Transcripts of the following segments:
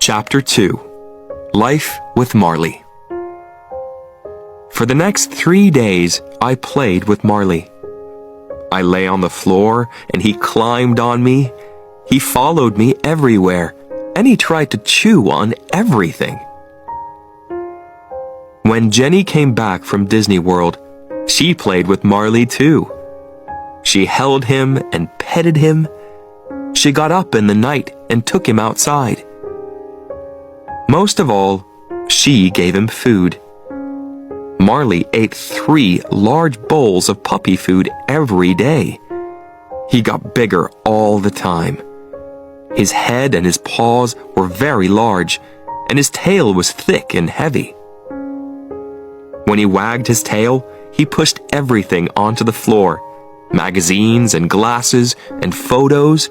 Chapter 2 Life with Marley. For the next 3 days, I played with Marley. I lay on the floor and he climbed on me. He followed me everywhere and he tried to chew on everything. When Jenny came back from Disney World, she played with Marley too. She held him and petted him. She got up in the night and took him outside. Most of all, she gave him food. Marley ate 3 large bowls of puppy food every day. He got bigger all the time. His head and his paws were very large, and his tail was thick and heavy. When he wagged his tail, he pushed everything onto the floor, magazines and glasses and photos.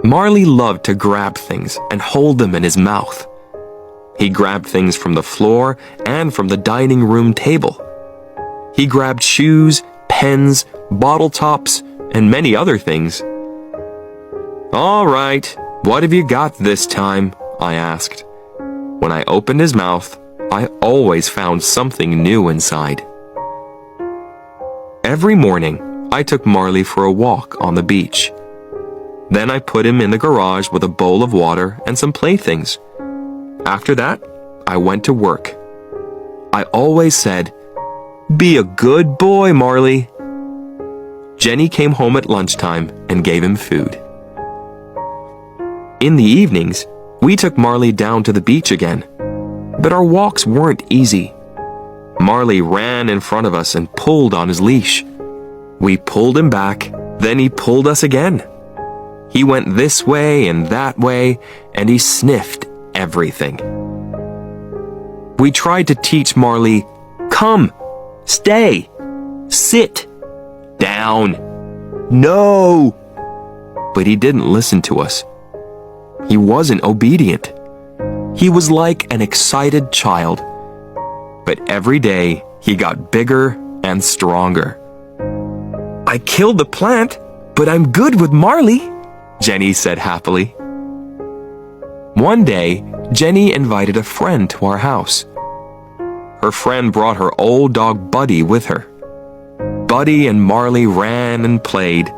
Marley loved to grab things and hold them in his mouth. He grabbed things from the floor and from the dining room table. He grabbed shoes, pens, bottle tops, and many other things. "All right, what have you got this time?" I asked. When I opened his mouth, I always found something new inside. Every morning, I took Marley for a walk on the beach. Then I put him in the garage with a bowl of water and some playthings. After that, I went to work. I always said, "Be a good boy, Marley." Jenny came home at lunchtime and gave him food. In the evenings, we took Marley down to the beach again. But our walks weren't easy. Marley ran in front of us and pulled on his leash. We pulled him back, then he pulled us again. He went this way and that way, and he sniffed everything. We tried to teach Marley, "Come, stay, sit, down, no." But he didn't listen to us. He wasn't obedient. He was like an excited child. But every day, he got bigger and stronger. "I killed the plant, but I'm good with Marley," Jenny said happily. One day, Jenny invited a friend to our house. Her friend brought her old dog Buddy with her. Buddy and Marley ran and played.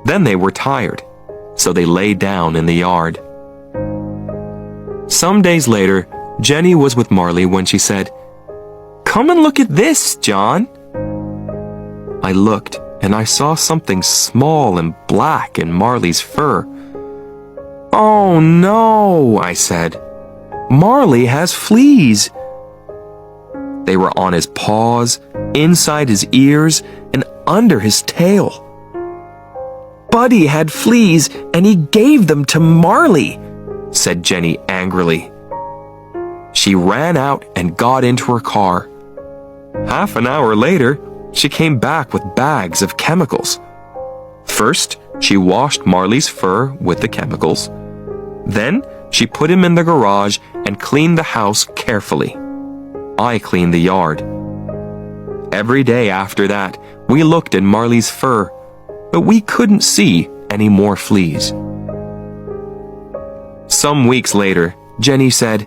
Then they were tired, so they lay down in the yard. Some days later, Jenny was with Marley when she said, "Come and look at this, John." I looked and I saw something small and black in Marley's fur. "Oh no," I said. "Marley has fleas." They were on his paws, inside his ears, and under his tail. "Buddy had fleas and he gave them to Marley," said Jenny angrily. She ran out and got into her car. Half an hour later, she came back with bags of chemicals. First, she washed Marley's fur with the chemicals. Then, she put him in the garage and cleaned the house carefully. I cleaned the yard. Every day after that, we looked at Marley's fur, but we couldn't see any more fleas. Some weeks later, Jenny said,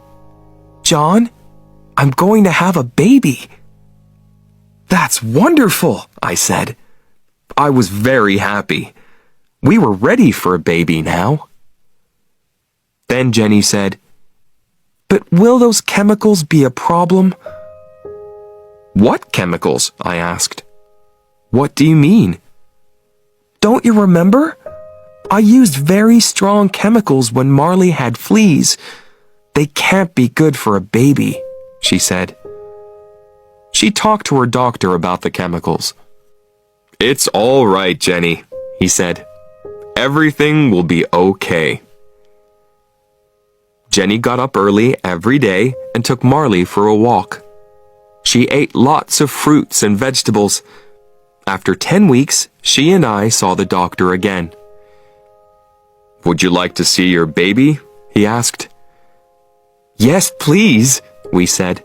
"John, I'm going to have a baby." "That's wonderful," I said. I was very happy. We were ready for a baby now. Then Jenny said, "But will those chemicals be a problem?" "What chemicals?" I asked. "What do you mean?" "Don't you remember? I used very strong chemicals when Marley had fleas. They can't be good for a baby," she said. She talked to her doctor about the chemicals. "It's all right, Jenny," he said. "Everything will be okay." Jenny got up early every day and took Marley for a walk. She ate lots of fruits and vegetables. After 10 weeks, she and I saw the doctor again. "Would you like to see your baby?" he asked. "Yes, please," we said.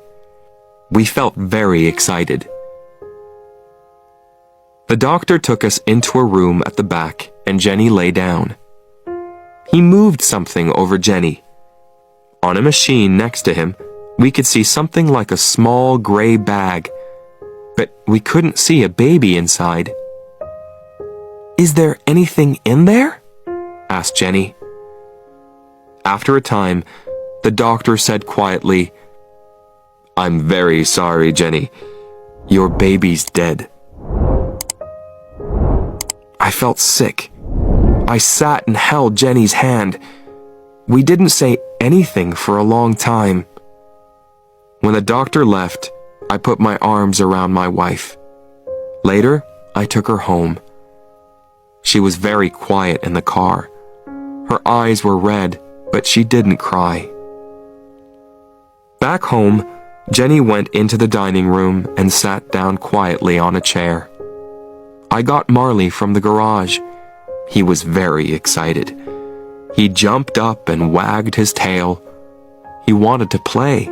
We felt very excited. The doctor took us into a room at the back and Jenny lay down. He moved something over Jenny. On a machine next to him, we could see something like a small gray bag, but we couldn't see a baby inside. "Is there anything in there?" asked Jenny. After a time, the doctor said quietly, "I'm very sorry, Jenny. Your baby's dead." I felt sick. I sat and held Jenny's hand. We didn't say anything for a long time. When the doctor left, I put my arms around my wife. Later, I took her home. She was very quiet in the car. Her eyes were red, but she didn't cry. Back home, Jenny went into the dining room and sat down quietly on a chair. I got Marley from the garage. He was very excited. He jumped up and wagged his tail. He wanted to play.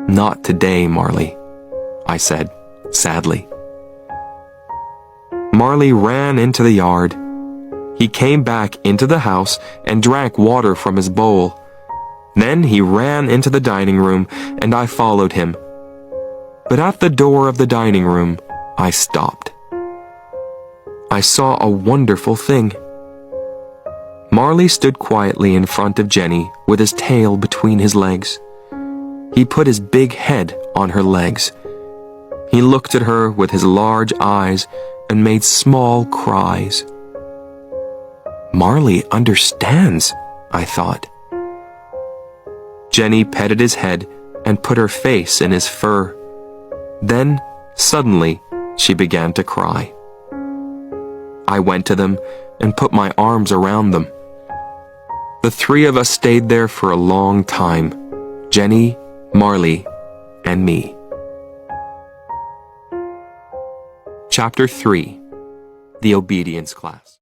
"Not today, Marley," I said, sadly. Marley ran into the yard. He came back into the house and drank water from his bowl. Then he ran into the dining room and I followed him. But at the door of the dining room, I stopped. I saw a wonderful thing. Marley stood quietly in front of Jenny with his tail between his legs. He put his big head on her legs. He looked at her with his large eyes and made small cries. Marley understands, I thought. Jenny petted his head and put her face in his fur. Then, suddenly, she began to cry. I went to them and put my arms around them. The three of us stayed there for a long time, Jenny, Marley, and me. Chapter 3. The Obedience Class.